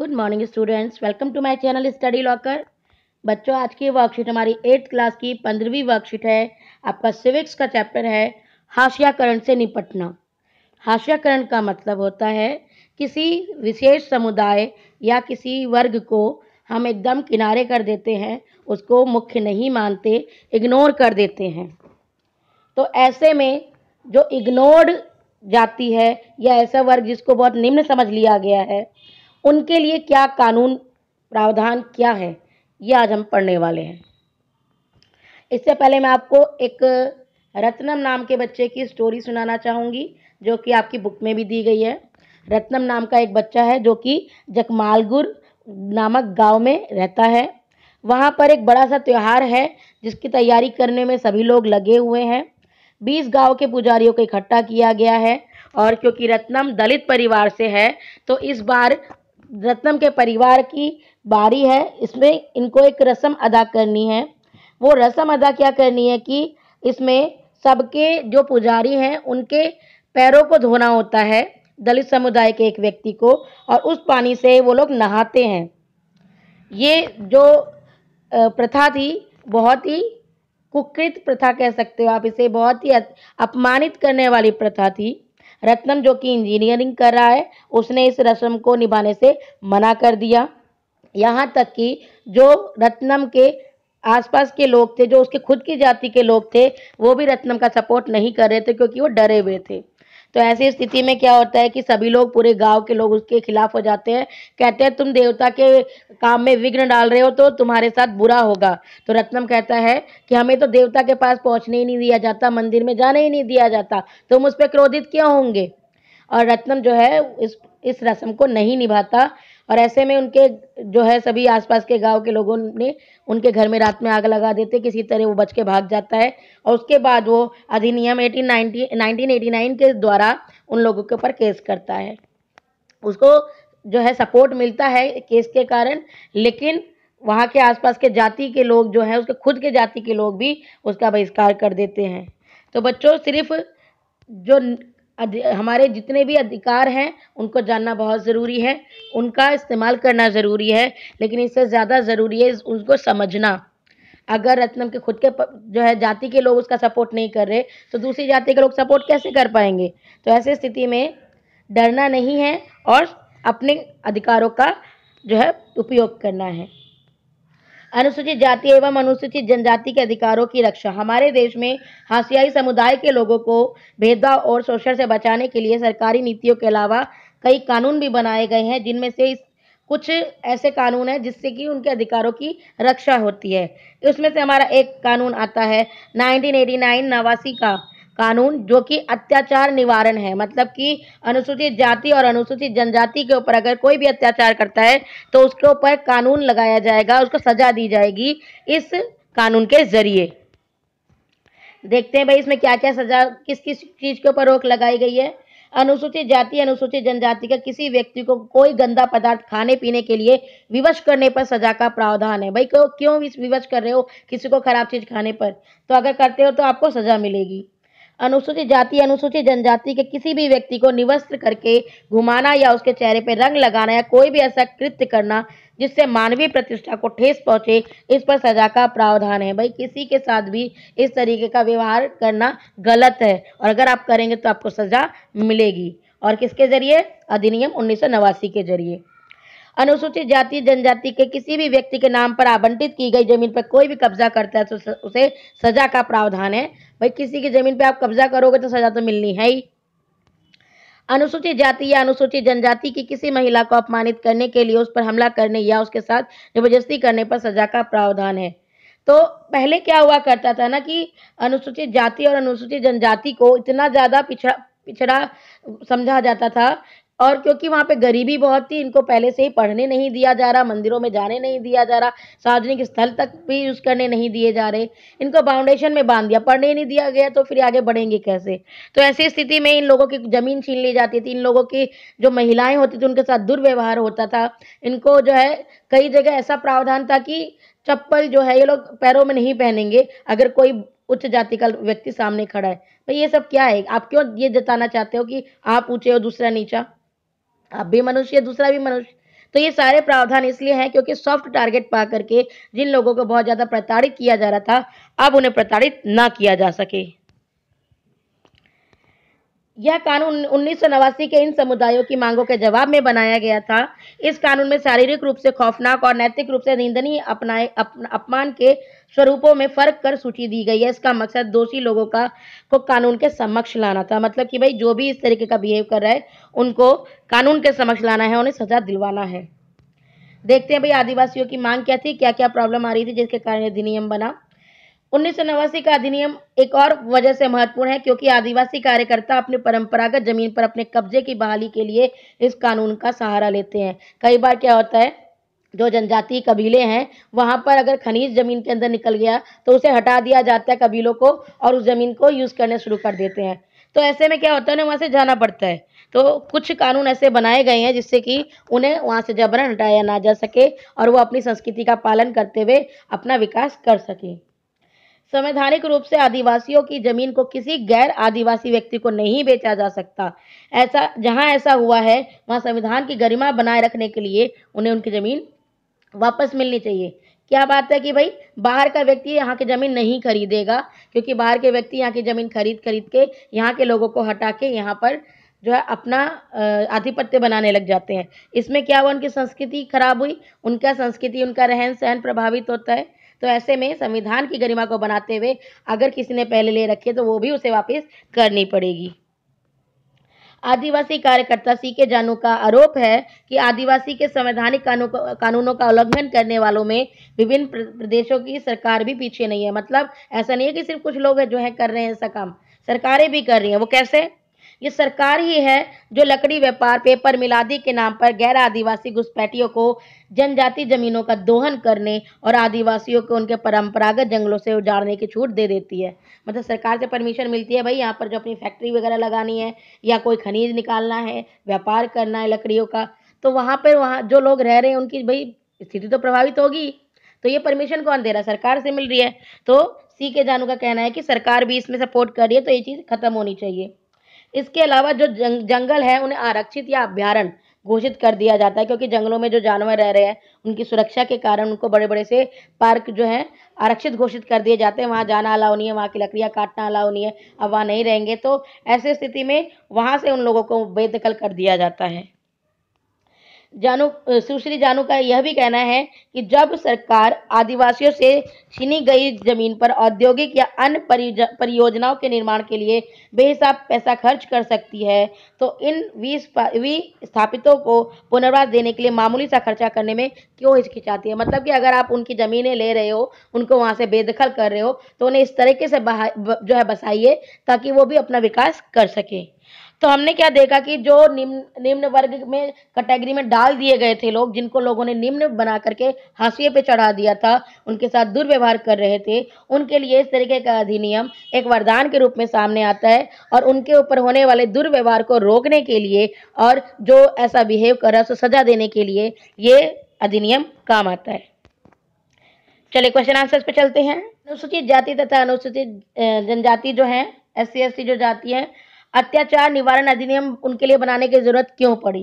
Good morning students, welcome to my channel study locker. बच्चों, आज की वर्कशीट हमारी 8th क्लास की 15वीं वर्कशीट है। आपका सिविक्स का चैप्टर है हाशियाकरण से निपटना। हाशियाकरण का मतलब होता है किसी विशेष समुदाय या किसी वर्ग को हम एकदम किनारे कर देते हैं, उसको मुख्य नहीं मानते, इग्नोर कर देते हैं। तो ऐसे में जो इग्नोर्ड जाति है या ऐसा वर्ग जिसको बहुत निम्न समझ लिया गया है, उनके लिए क्या कानून प्रावधान क्या है, ये आज हम पढ़ने वाले हैं। इससे पहले मैं आपको एक रत्नम नाम के बच्चे की स्टोरी सुनाना चाहूँगी, जो कि आपकी बुक में भी दी गई है। रत्नम नाम का एक बच्चा है जो कि जकमालगुर नामक गांव में रहता है। वहाँ पर एक बड़ा सा त्यौहार है जिसकी तैयारी करने में सभी लोग लगे हुए हैं। 20 गांव के पुजारियों को इकट्ठा किया गया है और क्योंकि रत्नम दलित परिवार से है तो इस बार रत्नम के परिवार की बारी है। इसमें इनको एक रस्म अदा करनी है। वो रस्म अदा क्या करनी है कि इसमें सबके जो पुजारी हैं उनके पैरों को धोना होता है, दलित समुदाय के एक व्यक्ति को, और उस पानी से वो लोग नहाते हैं। ये जो प्रथा थी बहुत ही कुकृत प्रथा कह सकते हो आप इसे, बहुत ही अपमानित करने वाली प्रथा थी। रत्नम जो कि इंजीनियरिंग कर रहा है, उसने इस रस्म को निभाने से मना कर दिया। यहाँ तक कि जो रत्नम के आसपास के लोग थे, जो उसके खुद की जाति के लोग थे, वो भी रत्नम का सपोर्ट नहीं कर रहे थे क्योंकि वो डरे हुए थे। तो ऐसी स्थिति में क्या होता है कि सभी लोग, पूरे गांव के लोग उसके खिलाफ हो जाते हैं। कहते हैं तुम देवता के काम में विघ्न डाल रहे हो तो तुम्हारे साथ बुरा होगा। तो रत्नम कहता है कि हमें तो देवता के पास पहुंचने ही नहीं दिया जाता, मंदिर में जाने ही नहीं दिया जाता, तुम उस पर क्रोधित क्यों होंगे। और रत्नम जो है इस रस्म को नहीं निभाता और ऐसे में उनके जो है सभी आसपास के गांव के लोगों ने उनके घर में रात में आग लगा देते। किसी तरह वो बच के भाग जाता है और उसके बाद वो अधिनियम 1989 के द्वारा उन लोगों के ऊपर केस करता है। उसको जो है सपोर्ट मिलता है केस के कारण, लेकिन वहाँ के आसपास के जाति के लोग जो है, उसके खुद के जाति के लोग भी उसका बहिष्कार कर देते हैं। तो बच्चों, सिर्फ जो हमारे जितने भी अधिकार हैं उनको जानना बहुत ज़रूरी है, उनका इस्तेमाल करना ज़रूरी है, लेकिन इससे ज़्यादा ज़रूरी है उसको समझना। अगर रत्नम के खुद के जो है जाति के लोग उसका सपोर्ट नहीं कर रहे तो दूसरी जाति के लोग सपोर्ट कैसे कर पाएंगे। तो ऐसी स्थिति में डरना नहीं है और अपने अधिकारों का जो है उपयोग करना है। अनुसूचित जाति एवं अनुसूचित जनजाति के अधिकारों की रक्षा। हमारे देश में हाशियाई समुदाय के लोगों को भेदभाव और शोषण से बचाने के लिए सरकारी नीतियों के अलावा कई कानून भी बनाए गए हैं, जिनमें से कुछ ऐसे कानून हैं जिससे कि उनके अधिकारों की रक्षा होती है। उसमें से हमारा एक कानून आता है 1989 नवासी का कानून, जो कि अत्याचार निवारण है। मतलब कि अनुसूचित जाति और अनुसूचित जनजाति के ऊपर अगर कोई भी अत्याचार करता है तो उसके ऊपर कानून लगाया जाएगा, उसको सजा दी जाएगी इस कानून के जरिए। देखते हैं भाई इसमें क्या क्या सजा, किस किस चीज के ऊपर रोक लगाई गई है। अनुसूचित जाति अनुसूचित जनजाति का किसी व्यक्ति को कोई गंदा पदार्थ खाने पीने के लिए विवश करने पर सजा का प्रावधान है। भाई क्यों विवश कर रहे हो किसी को खराब चीज खाने पर, तो अगर करते हो तो आपको सजा मिलेगी। अनुसूचित जाति अनुसूचित जनजाति के किसी भी व्यक्ति को निवस्त्र करके घुमाना या उसके चेहरे पर रंग लगाना या कोई भी ऐसा कृत्य करना जिससे मानवीय प्रतिष्ठा को ठेस पहुंचे, इस पर सजा का प्रावधान है। भाई किसी के साथ भी इस तरीके का व्यवहार करना गलत है और अगर आप करेंगे तो आपको सजा मिलेगी। और किसके जरिए? अधिनियम 1989 के जरिए। अनुसूचित जाति जनजाति के किसी भी व्यक्ति के नाम पर आवंटित की गई जमीन पर कोई भी कब्जा करता है तो उसे सजा का प्रावधान है। भाई किसी की जमीन पे आप कब्जा करोगे तो सजा तो मिलनी है ही। अनुसूचित जाति या अनुसूचित जनजाति की किसी महिला को अपमानित करने के लिए उस पर हमला करने या उसके साथ जबरदस्ती करने पर सजा का प्रावधान है। तो पहले क्या हुआ करता था ना कि अनुसूचित जाति और अनुसूचित जनजाति को इतना ज़्यादा पिछड़ा पिछड़ा समझा जाता था, और क्योंकि वहाँ पे गरीबी बहुत थी, इनको पहले से ही पढ़ने नहीं दिया जा रहा, मंदिरों में जाने नहीं दिया जा रहा, सार्वजनिक स्थल तक भी यूज़ करने नहीं दिए जा रहे, इनको फाउंडेशन में बांध दिया, पढ़ने ही नहीं दिया गया तो फिर आगे बढ़ेंगे कैसे। तो ऐसी स्थिति में इन लोगों की ज़मीन छीन ली जाती थी, इन लोगों की जो महिलाएं होती थी उनके साथ दुर्व्यवहार होता था। इनको जो है कई जगह ऐसा प्रावधान था कि चप्पल जो है ये लोग पैरों में नहीं पहनेंगे अगर कोई उच्च जाति का व्यक्ति सामने खड़ा है। भाई ये सब क्या है? आप क्यों ये जताना चाहते हो कि आप ऊंचे हो दूसरा नीचा? आप भी मनुष्य, दूसरा भी मनुष्य। तो ये सारे प्रावधान इसलिए हैं क्योंकि सॉफ्ट टारगेट पा करके जिन लोगों को बहुत ज़्यादा प्रताड़ित किया जा रहा था, अब उन्हें प्रताड़ित ना किया जा सके। यह कानून 1989 के इन समुदायों की मांगों के जवाब में बनाया गया था। इस कानून में शारीरिक रूप से खौफनाक और नैतिक रूप से निंदनीय अपमान के स्वरूपों में फर्क कर सूची दी गई है। इसका मकसद दोषी लोगों को कानून के समक्ष लाना था। मतलब कि भाई जो भी इस तरीके का बिहेव कर रहा है उनको कानून के समक्ष लाना है, उन्हें सजा दिलवाना है। देखते हैं भाई आदिवासियों की मांग क्या थी, क्या क्या प्रॉब्लम आ रही थी जिसके कारण अधिनियम बना। 1989 का अधिनियम एक और वजह से महत्वपूर्ण है क्योंकि आदिवासी कार्यकर्ता अपनी परंपरागत जमीन पर अपने कब्जे की बहाली के लिए इस कानून का सहारा लेते हैं। कई बार क्या होता है, जो जनजातीय कबीले हैं वहां पर अगर खनिज जमीन के अंदर निकल गया तो उसे हटा दिया जाता है कबीलों को, और उस जमीन को यूज करने शुरू कर देते हैं। तो ऐसे में क्या होता है, उन्हें वहां से जाना पड़ता है। तो कुछ कानून ऐसे बनाए गए हैं जिससे कि उन्हें वहां से जबरन हटाया ना जा सके और वो अपनी संस्कृति का पालन करते हुए अपना विकास कर सके। संवैधानिक रूप से आदिवासियों की जमीन को किसी गैर आदिवासी व्यक्ति को नहीं बेचा जा सकता। ऐसा जहां ऐसा हुआ है वहां संविधान की गरिमा बनाए रखने के लिए उन्हें उनकी जमीन वापस मिलनी चाहिए। क्या बात है कि भाई बाहर का व्यक्ति यहाँ की जमीन नहीं खरीदेगा, क्योंकि बाहर के व्यक्ति यहाँ की जमीन खरीद खरीद के यहाँ के लोगों को हटा के यहाँ पर जो है अपना आधिपत्य बनाने लग जाते हैं। इसमें क्या हुआ, उनकी संस्कृति खराब हुई, उनका संस्कृति उनका रहन सहन प्रभावित होता है। तो ऐसे में संविधान की गरिमा को बनाते हुए अगर किसी ने पहले ले रखी है तो वो भी उसे वापस करनी पड़ेगी। आदिवासी कार्यकर्ता सीके जानू का आरोप है कि आदिवासी के संवैधानिक कानूनों का उल्लंघन करने वालों में विभिन्न प्रदेशों की सरकार भी पीछे नहीं है। मतलब ऐसा नहीं है कि सिर्फ कुछ लोग हैं जो है कर रहे हैं ऐसा काम, सरकारें भी कर रही हैं। वो कैसे? ये सरकार ही है जो लकड़ी व्यापार, पेपर मिल आदि के नाम पर गैर आदिवासी घुसपैठियों को जनजाति जमीनों का दोहन करने और आदिवासियों को उनके परंपरागत जंगलों से उजाड़ने की छूट दे देती है। मतलब सरकार से परमिशन मिलती है भाई यहाँ पर जो अपनी फैक्ट्री वगैरह लगानी है या कोई खनिज निकालना है, व्यापार करना है लकड़ियों का, तो वहाँ जो लोग रह रहे हैं उनकी भाई स्थिति तो प्रभावित होगी। तो ये परमिशन कौन दे रहा है? सरकार से मिल रही है। तो सीके जानू का कहना है कि सरकार भी इसमें सपोर्ट कर रही है, तो ये चीज़ खत्म होनी चाहिए। इसके अलावा जो जंगल है उन्हें आरक्षित या अभ्यारण्य घोषित कर दिया जाता है, क्योंकि जंगलों में जो जानवर रह रहे हैं उनकी सुरक्षा के कारण उनको बड़े बड़े से पार्क जो है आरक्षित घोषित कर दिए जाते हैं। वहाँ जाना अलाउ नहीं है, वहाँ की लकड़ियाँ काटना अलाउ नहीं है। अब वहाँ नहीं रहेंगे तो ऐसी स्थिति में वहाँ से उन लोगों को बेदखल कर दिया जाता है। सुश्री जानू का यह भी कहना है कि जब सरकार आदिवासियों से छीनी गई जमीन पर औद्योगिक या अन्य परियोजनाओं के निर्माण के लिए बेहिसाब पैसा खर्च कर सकती है, तो इन विस्थापितों को पुनर्वास देने के लिए मामूली सा खर्चा करने में क्यों हिचकिचाती है। मतलब कि अगर आप उनकी जमीनें ले रहे हो, उनको वहां से बेदखल कर रहे हो, तो उन्हें इस तरीके से जो है बसाइए ताकि वो भी अपना विकास कर सके। तो हमने क्या देखा कि जो निम्न वर्ग में कैटेगरी में डाल दिए गए थे लोग, जिनको लोगों ने निम्न बना करके हाशिए पे चढ़ा दिया था, उनके साथ दुर्व्यवहार कर रहे थे, उनके लिए इस तरीके का अधिनियम एक वरदान के रूप में सामने आता है और उनके ऊपर होने वाले दुर्व्यवहार को रोकने के लिए और जो ऐसा बिहेव कर रहा है उसको सजा देने के लिए ये अधिनियम काम आता है। चलिए क्वेश्चन आंसर्स पे चलते हैं। अनुसूचित जाति तथा अनुसूचित जनजाति जो है, SC ST जो जाति है, अत्याचार निवारण अधिनियम उनके लिए बनाने की जरूरत क्यों पड़ी?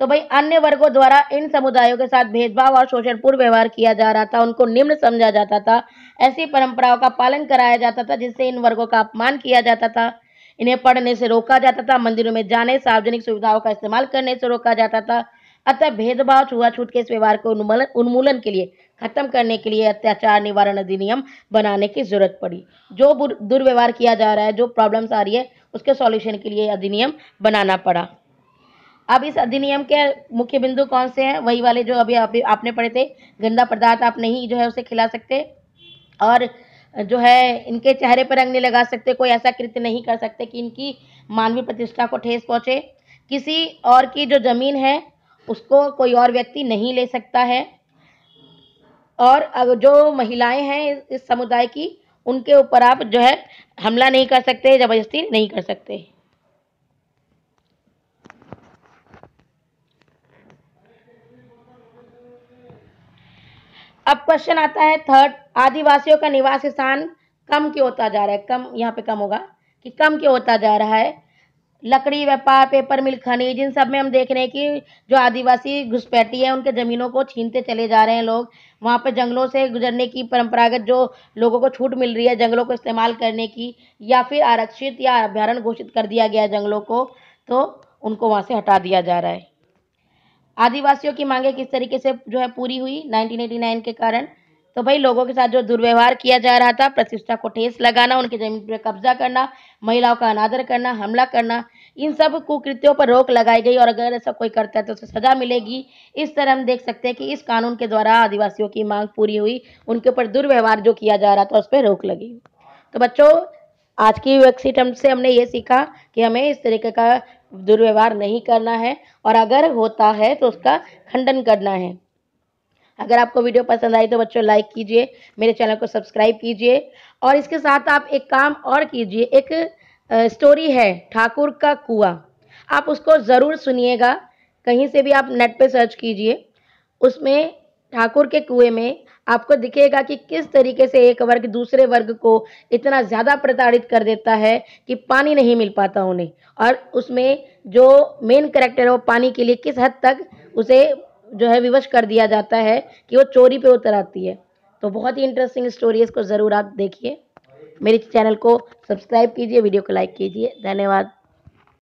तो भाई अन्य वर्गों द्वारा इन समुदायों के साथ भेदभाव और शोषणपूर्ण व्यवहार किया जा रहा था, उनको निम्न समझा जाता था, ऐसी परंपराओं का पालन कराया जाता था जिससे इन वर्गों का अपमान किया जाता था, इन्हें पढ़ने से रोका जाता था, मंदिरों में जाने, सार्वजनिक सुविधाओं का इस्तेमाल करने से रोका जाता था। अतः भेदभाव छुआछूत के इस व्यवहार को उन्मूलन के लिए, खत्म करने के लिए अत्याचार निवारण अधिनियम बनाने की जरूरत पड़ी। जो दुर्व्यवहार किया जा रहा है, जो प्रॉब्लम्स आ रही है, उसके सॉल्यूशन के लिए अधिनियम बनाना पड़ा। अब इस अधिनियम के मुख्य बिंदु कौन से हैं? वही वाले जो अभी आपने पढ़े थे। गंदा पदार्थ आप नहीं जो है उसे खिला सकते, और जो है इनके चेहरे पर रंग नहीं लगा सकते, कोई ऐसा कृत्य नहीं कर सकते कि इनकी मानवीय प्रतिष्ठा को ठेस पहुंचे। किसी और की जो जमीन है उसको कोई और व्यक्ति नहीं ले सकता है, और जो महिलाएं हैं इस समुदाय की, उनके ऊपर आप जो है हमला नहीं कर सकते, जबरदस्ती नहीं कर सकते। अब क्वेश्चन आता है थर्ड, आदिवासियों का निवास स्थान कम क्यों होता जा रहा है? कम यहाँ पे कम होगा कि कम क्यों होता जा रहा है? लकड़ी व्यापार, पेपर मिल, खनिज, इन सब में हम देख रहे हैं कि जो आदिवासी घुसपैठी है उनके ज़मीनों को छीनते चले जा रहे हैं लोग। वहाँ पे जंगलों से गुजरने की परंपरागत जो लोगों को छूट मिल रही है जंगलों को इस्तेमाल करने की, या फिर आरक्षित या अभयारण्य घोषित कर दिया गया है जंगलों को, तो उनको वहाँ से हटा दिया जा रहा है। आदिवासियों की मांगे किस तरीके से जो है पूरी हुई 1989 के कारण? तो भाई लोगों के साथ जो दुर्व्यवहार किया जा रहा था, प्रतिष्ठा को ठेस लगाना, उनकी जमीन पर कब्जा करना, महिलाओं का अनादर करना, हमला करना, इन सब कुकृत्यों पर रोक लगाई गई और अगर ऐसा कोई करता है तो उसे सजा मिलेगी। इस तरह हम देख सकते हैं कि इस कानून के द्वारा आदिवासियों की मांग पूरी हुई, उनके ऊपर दुर्व्यवहार जो किया जा रहा था उस पर रोक लगी। तो बच्चों, आज की वर्कशीट हमसे हमने ये सीखा कि हमें इस तरीके का दुर्व्यवहार नहीं करना है और अगर होता है तो उसका खंडन करना है। अगर आपको वीडियो पसंद आई तो बच्चों लाइक कीजिए, मेरे चैनल को सब्सक्राइब कीजिए और इसके साथ आप एक काम और कीजिए। एक स्टोरी है ठाकुर का कुआं, आप उसको ज़रूर सुनिएगा। कहीं से भी आप नेट पे सर्च कीजिए। उसमें ठाकुर के कुएं में आपको दिखेगा कि किस तरीके से एक वर्ग दूसरे वर्ग को इतना ज़्यादा प्रताड़ित कर देता है कि पानी नहीं मिल पाता उन्हें, और उसमें जो मेन कैरेक्टर है वो पानी के लिए किस हद तक उसे जो है विवश कर दिया जाता है कि वो चोरी पे उतर आती है। तो बहुत ही इंटरेस्टिंग स्टोरी है, इसको ज़रूर आप देखिए। मेरे चैनल को सब्सक्राइब कीजिए, वीडियो को लाइक कीजिए। धन्यवाद।